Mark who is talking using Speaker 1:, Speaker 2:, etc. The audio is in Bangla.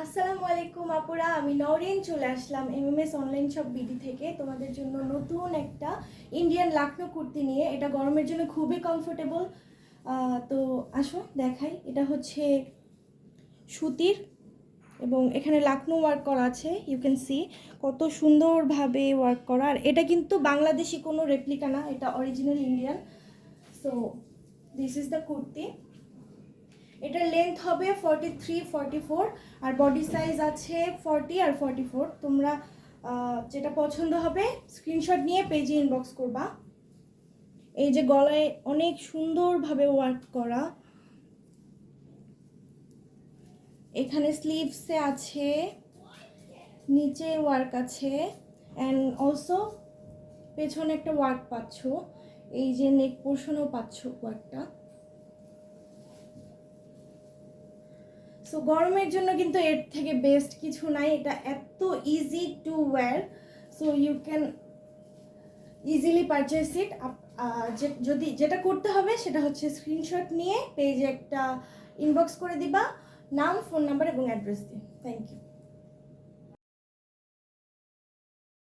Speaker 1: আসসালামু আলাইকুম আপুরা, আমি নওরিন চলে আসলাম এমএমএস অনলাইন শপ বিডি থেকে তোমাদের জন্য নতুন একটা ইন্ডিয়ান লাখনো কুর্তি নিয়ে। এটা গরমের জন্য খুবই কমফোর্টেবল। তো আসো দেখাই। এটা হচ্ছে সুতির এবং এখানে লাখনো ওয়ার্ক করা আছে। ইউ ক্যান সি কত সুন্দরভাবে ওয়ার্ক করা। আর এটা কিন্তু বাংলাদেশি কোনো রেপ্লিকা না, এটা original Indian. So this is the kurti. এটার লেন্থ হবে 43, 44 আর বডি সাইজ আছে 40 আর 44। তোমরা যেটা পছন্দ হবে স্ক্রিনশট নিয়ে পেজে ইনবক্স করবা। এই যে গলায় অনেক সুন্দরভাবে ওয়ার্ক করা, এখানে স্লিভসে আছে, নিচে ওয়ার্ক আছে, অ্যান্ড অলসো পেছনে একটা ওয়ার্ক পাচ্ছ। এই যে নেক পোর্শনও পাচ্ছ ওয়ার্কটা। সো গরমের জন্য কিন্তু এর থেকে বেস্ট কিছু নাই। এটা এত easy to wear, so you can easily purchase it. যদি যেটা করতে হবে সেটা হচ্ছে স্ক্রিনশট নিয়ে পেজে একটা ইনবক্স করে দিবা, নাম, ফোন নাম্বার এবং অ্যাড্রেস দিয়ে। Thank you.